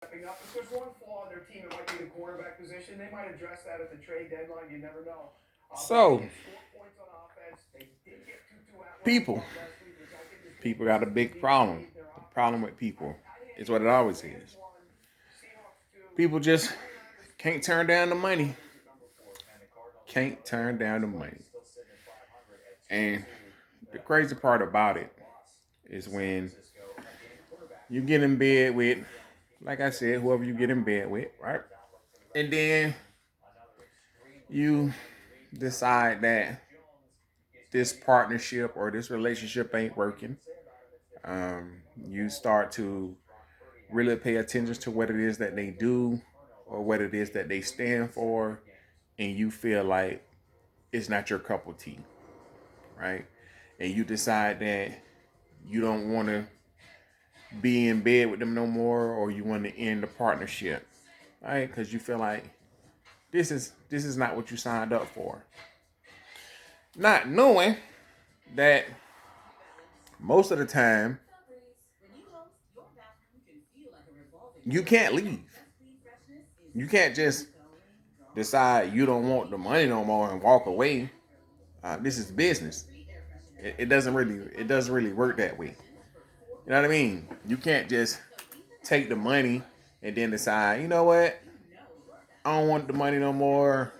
stepping up. If there's one flaw in their team, it might be the quarterback position. They might address that at the trade deadline. You never know. But they So, can score points on offense. They did get Tutu Atwell people, involved last week, which I think is good people for got a them to big continue to problem. feed their offense. Problem with people. I It's what it always Rams is. won, Seahawks two. People just 49ers can't turn down the money. Cardinals at number four, and the Cardinals Can't turn down the money. still sitting at 500 at And 2-2. the crazy part about it is when you get in bed with, like I said, whoever you get in bed with, right? And then you decide that this partnership or this relationship ain't working. You start to really pay attention to what it is that they do or what it is that they stand for, and you feel like it's not your cup of tea, right? And you decide that you don't want to be in bed with them no more, or you want to end the partnership, right? Because you feel like this is not what you signed up for, not knowing that most of the time you can't leave. You can't just decide you don't want the money no more and walk away. This is business. It doesn't really work that way. You know what I mean? You can't just take the money and then decide, you know what? I don't want the money no more.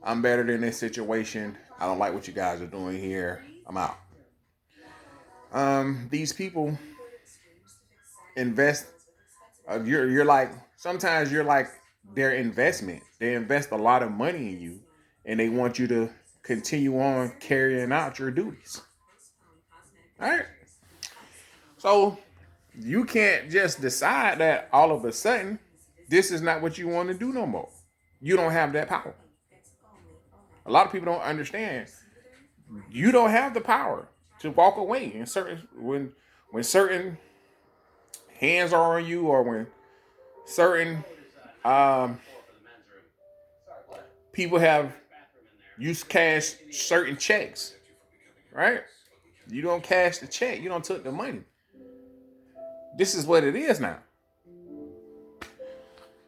I'm better than this situation. I don't like what you guys are doing here. I'm out. These people invest. You're like sometimes you're like their investment. They invest a lot of money in you, and they want you to continue on carrying out your duties. All right. So you can't just decide that all of a sudden this is not what you want to do no more. You don't have that power. A lot of people don't understand. You don't have the power to walk away in certain when certain hands are on you, or when certain um, people have used cash certain checks, right? You don't cash the check. You don't took the money. This is what it is now.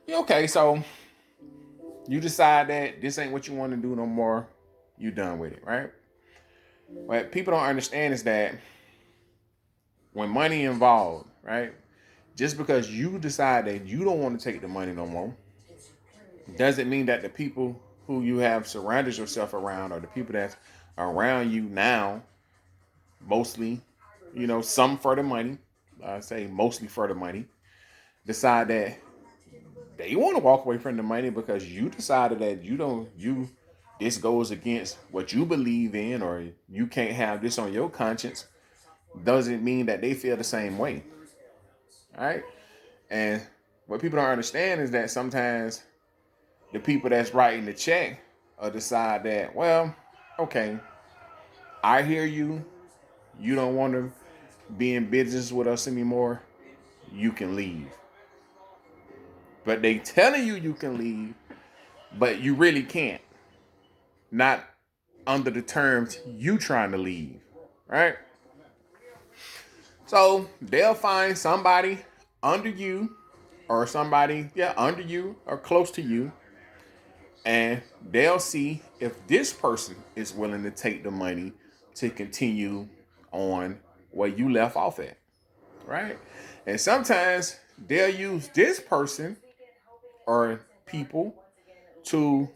Okay, so you decide that this ain't what you want to do no more. You done with it, right? What people don't understand is that when money involved, right? Just because you decide that you don't want to take the money no more, doesn't mean that the people who you have surrounded yourself around, or the people that's around you now, mostly, some for the money, I say mostly for the money, decide that they want to walk away from the money because you decided that this goes against what you believe in, or you can't have this on your conscience, doesn't mean that they feel the same way. All right. And what people don't understand is that sometimes the people that's writing the check decide that, well, okay, I hear you. You don't want to be in business with us anymore. You can leave. But they telling you can leave, but you really can't. Not under the terms you trying to leave, right? So they'll find somebody under you, or somebody, under you or close to you, and they'll see if this person is willing to take the money to continue on where you left off at, right? And sometimes they'll use this person or people to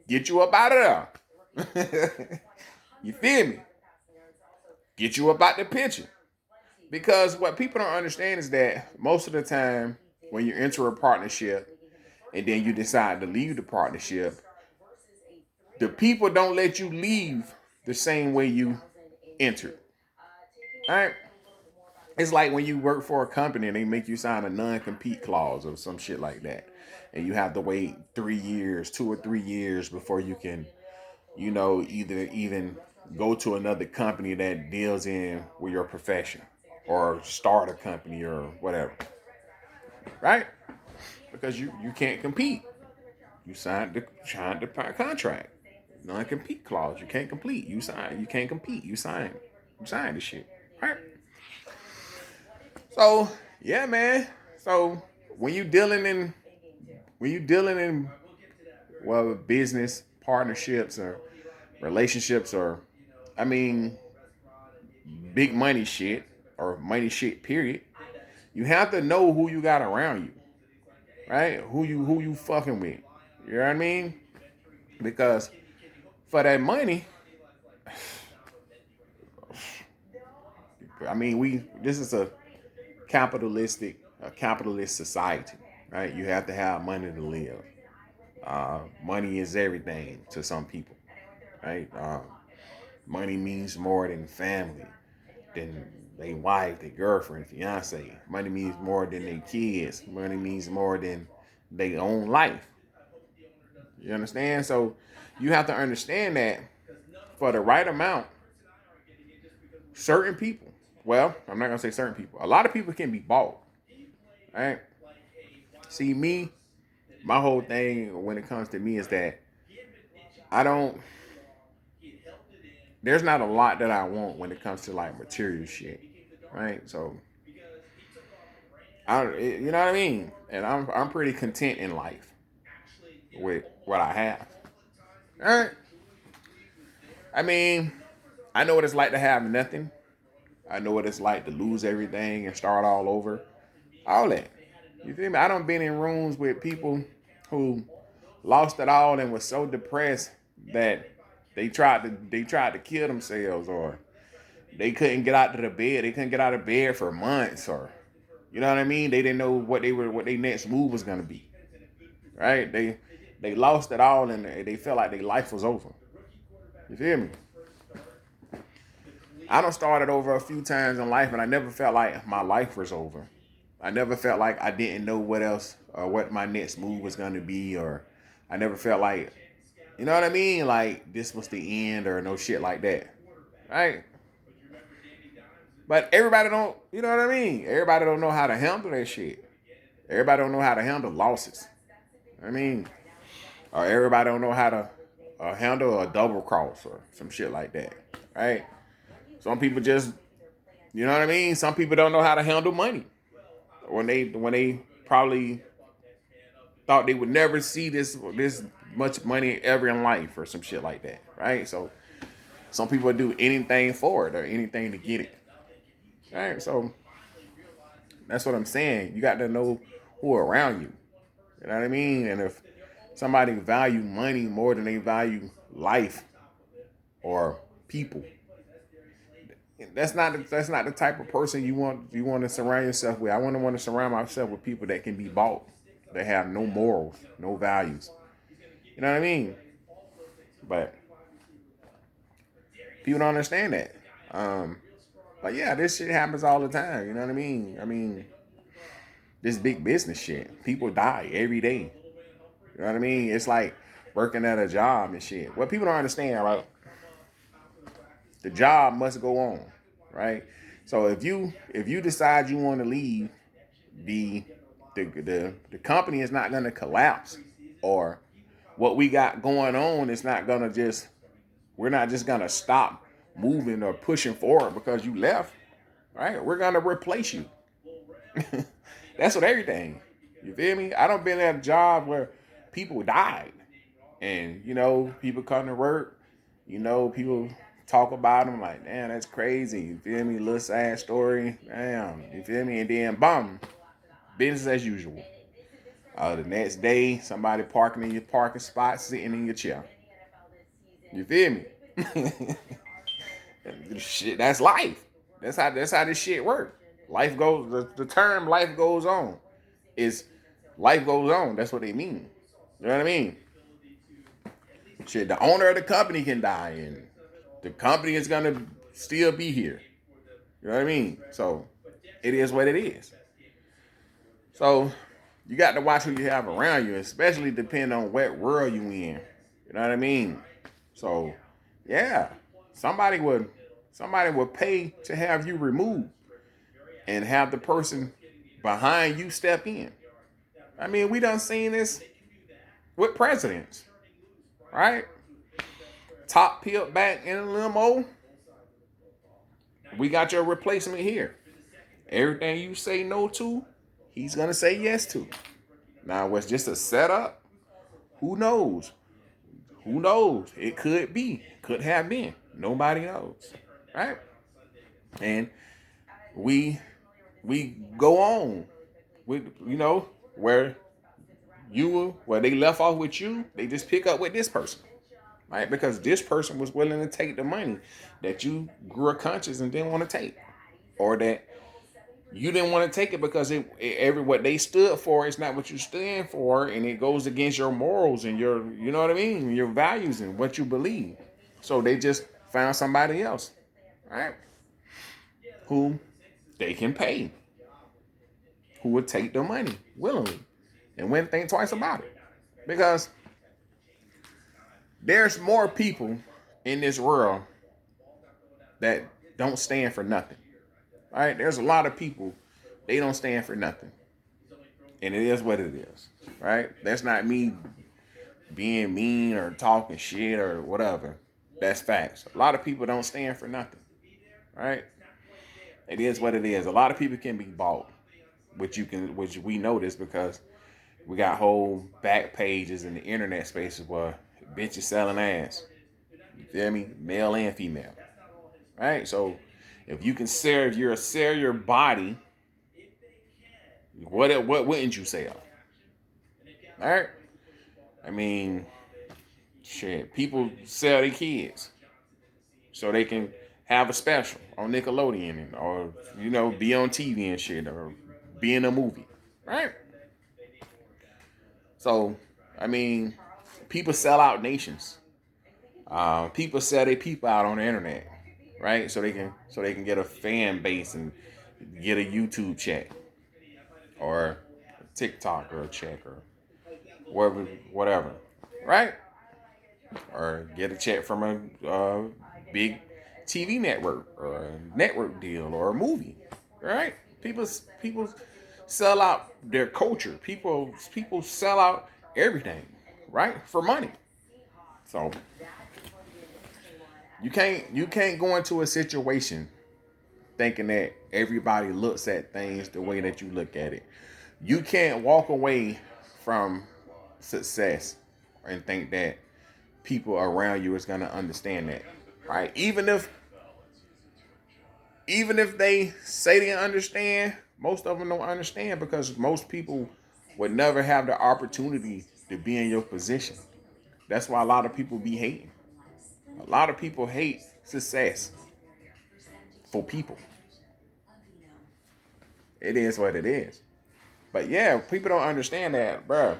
get you up out of there. You feel me? Get you up out the picture. Because what people don't understand is that most of the time when you enter a partnership and then you decide to leave the partnership, the people don't let you leave the same way you entered. All right? It's like when you work for a company and they make you sign a non-compete clause or some shit like that. And you have to wait 3 years, 2 or 3 years before you can, either even go to another company that deals in with your profession, or start a company or whatever. Right? Because you can't compete. You signed the contract. Non-compete clause. You can't complete. You can't compete. You sign the shit. Right? So Yeah, man. So when you dealing in when you dealing in well business partnerships or relationships or I mean big money shit or money shit period, you have to know who you got around you, right? Who you fucking with. You know what I mean? Because for that money, I mean we this is a capitalist society, right? You have to have money to live. Money is everything to some people, right? Money means more than family, than their wife, their girlfriend, fiance. Money means more than their kids. Money means more than their own life. You understand? So you have to understand that for the right amount, certain people, well, I'm not gonna say certain people. A lot of people can be bought, right? See me, my whole thing when it comes to me is that I don't. There's not a lot that I want when it comes to like material shit, right? So you know what I mean? And I'm pretty content in life with what I have. All right. I mean, I know what it's like to have nothing. I know what it's like to lose everything and start all over. All that. You feel me? I done been in rooms with people who lost it all and was so depressed that they tried to kill themselves or they couldn't get out of the bed. They couldn't get out of bed for months or you know what I mean? They didn't know what their next move was gonna be. Right? They lost it all and they felt like their life was over. You feel me? I done started over a few times in life and I never felt like my life was over. I never felt like I didn't know what else or what my next move was gonna be or I never felt like you know what I mean? Like this was the end or no shit like that. Right? But everybody don't, you know what I mean? Everybody don't know how to handle that shit. Everybody don't know how to handle losses. I mean, or everybody don't know how to handle a double cross or some shit like that, right? Some people just, you know what I mean. Some people don't know how to handle money when they probably thought they would never see this much money ever in life or some shit like that, right? So some people do anything for it or anything to get it, right? So that's what I'm saying. You got to know who are around you. You know what I mean? And if somebody value money more than they value life or people, that's not the type of person you want to surround yourself with. I want to surround myself with people that can be bought, that have no morals, no values. You know what I mean? But people don't understand that. Um, but yeah, this shit happens all the time. You know what I mean? I mean, this big business shit. People die every day. You know what I mean? It's like working at a job and shit. What people don't understand, right? The job must go on, right? So if you decide you want to leave, the the company is not going to collapse, or what we got going on is not going to just we're not just going to stop moving or pushing forward because you left, right? We're going to replace you. That's what everything. You feel me? I don't been at a job where people died, and people come to work. People talk about them like, damn, that's crazy. You feel me? Little sad story. Damn, you feel me? And then, boom, business as usual. The next day, somebody parking in your parking spot, sitting in your chair. You feel me? Shit, that's life. That's how this shit works. Life goes. The term "life goes on" is life goes on. That's what they mean. You know what I mean? Shit, the owner of the company can die, and the company is gonna still be here. You know what I mean? So it is what it is. So you got to watch who you have around you, especially depending on what world you in. You know what I mean? So yeah, somebody would somebody would pay to have you removed and have the person behind you step in. I mean, we done seen this with presidents, right? Top peeled back in a limo. We got your replacement here. Everything you say no to, he's gonna say yes to. Now, was just a setup? Who knows? Who knows? It could be, could have been. Nobody knows, right? And we go on with where where they left off with you, they just pick up with this person, right? Because this person was willing to take the money that you grew a conscience and didn't want to take, or that you didn't want to take it because what they stood for is not what you stand for, and it goes against your morals and your, you know what I mean, your values and what you believe. So they just found somebody else, right? Who they can pay, who would take the money willingly and wouldn't think twice about it. Because there's more people in this world that don't stand for nothing. All right, there's a lot of people, they don't stand for nothing. And it is what it is, right? That's not me being mean or talking shit or whatever. That's facts. A lot of people don't stand for nothing, right? It is what it is. A lot of people can be bought, which we know this because we got whole back pages in the internet spaces where bitches selling ass. You feel me? Male and female, right? So if you can sell, if you're sell your body, what wouldn't you sell? All right. I mean, shit. People sell their kids so they can have a special on Nickelodeon or be on TV and shit or be in a movie, right? So I mean, people sell out nations. People sell their people out on the internet, right? So they can get a fan base and get a YouTube check or a TikTok or a check or whatever, right? Or get a check from a big TV network or a network deal or a movie, right? People sell out their culture. People sell out everything, right? For money. So you can't go into a situation thinking that everybody looks at things the way that you look at it. You can't walk away from success and think that people around you is gonna understand that, right? Even if they say they understand, most of them don't understand because most people would never have the opportunity to be in your position. That's why a lot of people be hating. A lot of people hate success for people. It is what it is. But yeah, people don't understand that, bro.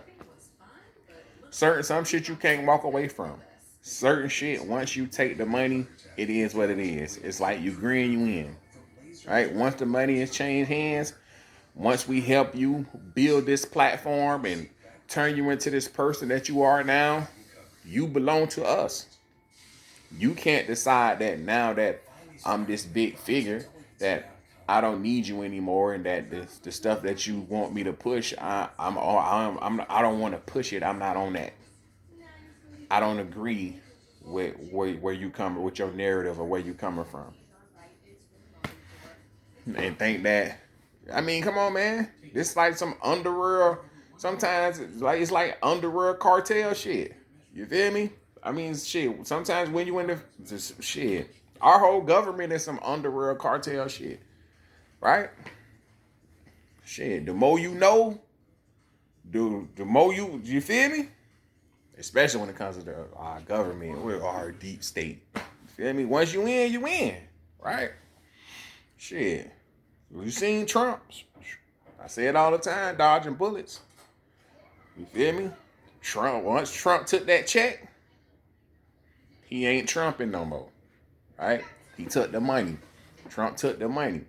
Some shit you can't walk away from. Certain shit, once you take the money, it is what it is. It's like you green, you in. Right? Once the money has changed hands, once we help you build this platform and turn you into this person that you are now, you belong to us. You can't decide that now that I'm this big figure that I don't need you anymore, and that the stuff that you want me to push, I don't want to push it. I'm not on that. I don't agree with where you come with your narrative or where you coming from, and think that. I mean, come on, man. This like some underworld. Sometimes it's like underworld cartel shit. You feel me? I mean, shit. Sometimes when you in the shit, our whole government is some underworld cartel shit. Right? Shit, the more you know, the more you feel me? Especially when it comes to our government, we're our deep state. You feel me? Once you in, you in. Right? Shit. You seen Trump? I say it all the time, dodging bullets. You feel me? Once Trump took that check, he ain't Trumping no more. Right? He took the money. Trump took the money.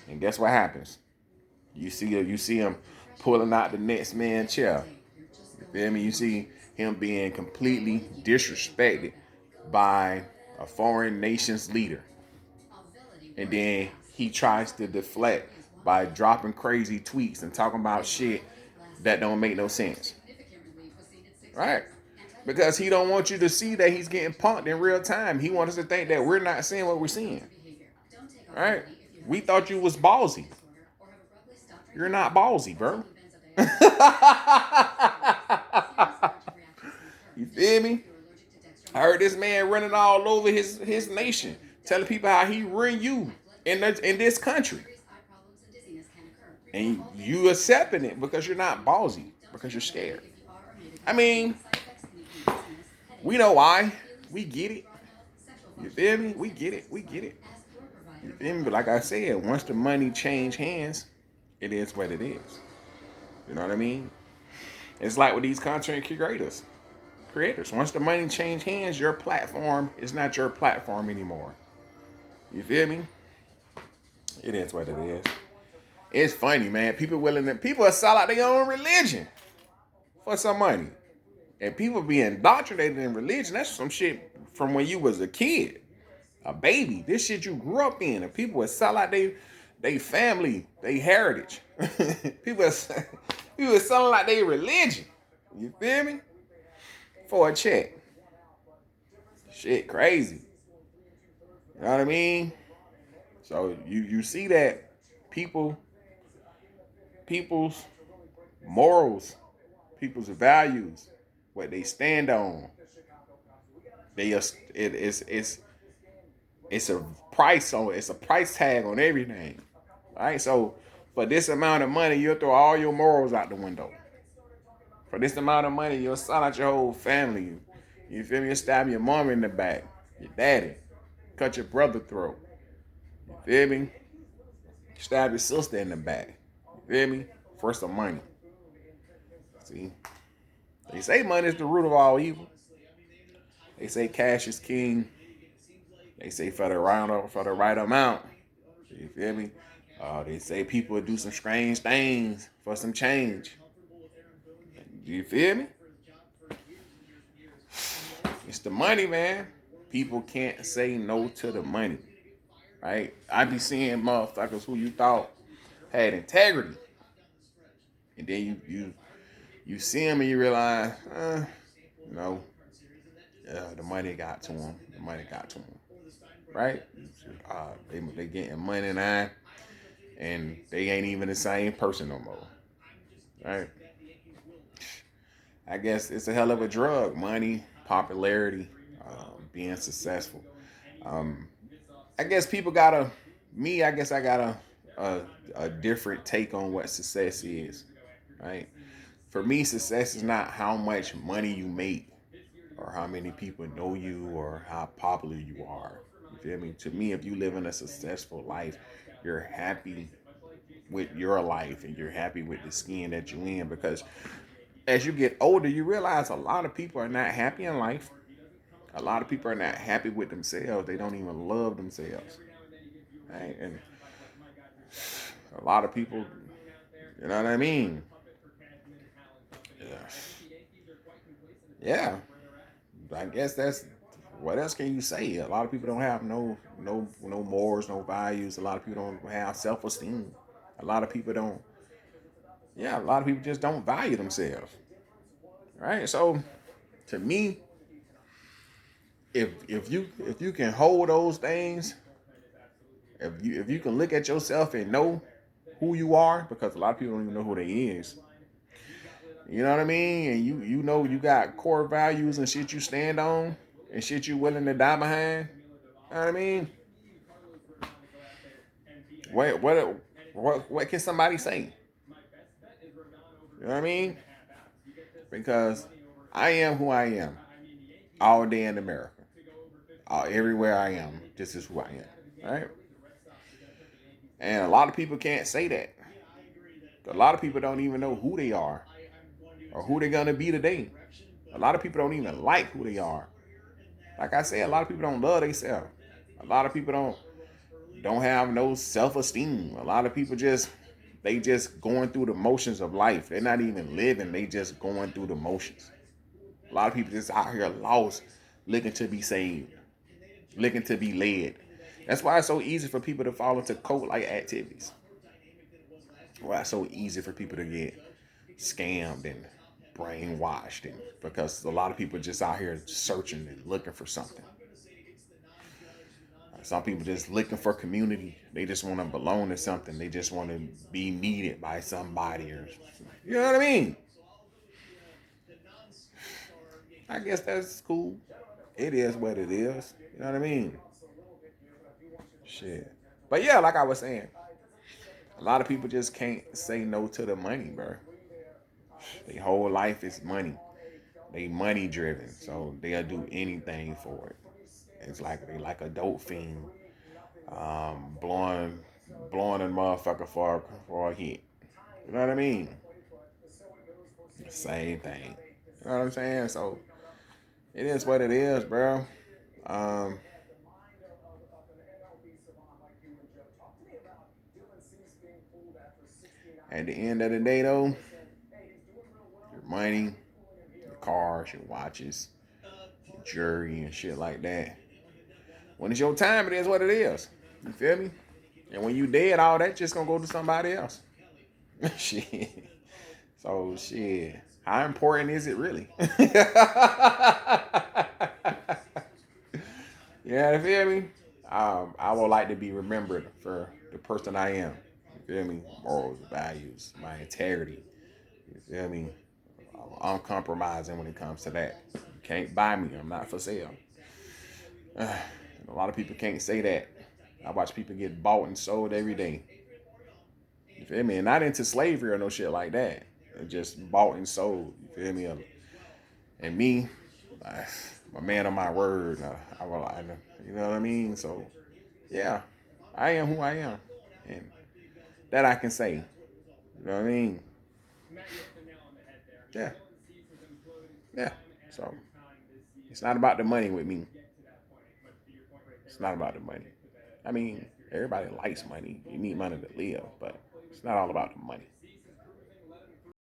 And guess what happens? You see him pulling out the next man chair. You feel me? You see him being completely disrespected by a foreign nation's leader. And then he tries to deflect by dropping crazy tweets and talking about shit that don't make no sense. Right? Because he don't want you to see that he's getting punked in real time. He wants us to think that we're not seeing what we're seeing. Right? We thought you was ballsy. You're not ballsy, bro. You feel me? I heard this man running all over his nation, telling people how he ruined you in this country. And you accepting it because you're not ballsy, because you're scared. I mean, we know why. We get it. You feel me? We get it. We get it. You feel me? But like I said, once the money change hands, it is what it is. You know what I mean? It's like with these content creators. Once the money change hands, your platform is not your platform anymore. You feel me? It is what it is. It's funny, man. People will sell out their own religion for some money. And people be indoctrinated in religion. That's some shit from when you was a kid, a baby. This shit you grew up in. And people would sell out they family, they heritage. people are selling like their religion. You feel me? For a check. Shit crazy. You know what I mean? So you see that people's morals, people's values, what they stand on, it's a it's a price tag on everything. All right, so for this amount of money, you'll throw all your morals out the window. For this amount of money, you'll sell out your whole family. You feel me? You'll stab your mom in the back, your daddy, cut your brother throat. You feel me? Stab your sister in the back. You feel me? For some money. See? They say money is the root of all evil. They say cash is king. They say for the right amount. You feel me? They say people do some strange things for some change. You feel me? It's the money, man. People can't say no to the money. Right? I be seeing motherfuckers who you thought had integrity. And then you see them and you realize, no, the money got to them. The money got to them. Right? They getting money now, and they ain't even the same person no more. Right? I guess it's a hell of a drug. Money, popularity, being successful. Um, I guess people gotta. Me, I guess I got a different take on what success is. Right? For me, success is not how much money you make or how many people know you or how popular you are. You feel me? To me, if you live in a successful life, you're happy with your life and you're happy with the skin that you're in, because as you get older, you realize a lot of people are not happy in life. A lot of people are not happy with themselves. They don't even love themselves. Right? And a lot of people, you know what I mean? Yeah. Yeah. I guess that's what else can you say? A lot of people don't have no morals, no values. A lot of people don't have self esteem. A lot of people don't. Yeah, a lot of people just don't value themselves. Right. So to me, if you can hold those things, if you can look at yourself and know who you are, because a lot of people don't even know who they is. You know what I mean? And you know you got core values and shit you stand on and shit you willing to die behind. You know what I mean? What can somebody say? You know what I mean? Because I am who I am all day in America. Everywhere I am, this is who I am. Right? And a lot of people can't say that. A lot of people don't even know who they are or who they're gonna be today. A lot of people don't even like who they are. Like I said, a lot of people don't love themselves. A lot of people don't have no self-esteem. A lot of people they just going through the motions of life. They're not even living. They just going through the motions. A lot of people just out here lost, looking to be saved, looking to be led. That's why it's so easy for people to fall into cult-like activities. Why it's so easy for people to get scammed and brainwashed, and because a lot of people just out here searching and looking for something. Some people just looking for community. They just want to belong to something. They just want to be needed by somebody, or you know what I mean. I guess that's cool. It is what it is. You know what I mean? Shit. But yeah, like I was saying, a lot of people just can't say no to the money, bro. Their whole life is money. They money driven, so they'll do anything for it. It's like they like a dope fiend, blowing a motherfucker for a hit. You know what I mean? Same thing. You know what I'm saying? So it is what it is, bro. Um, at the end of the day, though, your money, your cars, your watches, your jewelry, and shit like that. When it's your time, it is what it is. You feel me? And when you dead, all that just gonna go to somebody else. Shit. So shit. How important is it really? Yeah, you feel me? I would like to be remembered for the person I am. You feel me? Morals, values, my integrity. You feel me? I'm uncompromising when it comes to that. You can't buy me. I'm not for sale. A lot of people can't say that. I watch people get bought and sold every day. You feel me? And not into slavery or no shit like that. Just bought and sold. You feel me? And me, I'm a man of my word. You know what I mean? So, yeah, I am who I am. And that I can say. You know what I mean? Yeah. Yeah. So, it's not about the money with me. It's not about the money. I mean, everybody likes money. You need money to live, but it's not all about the money.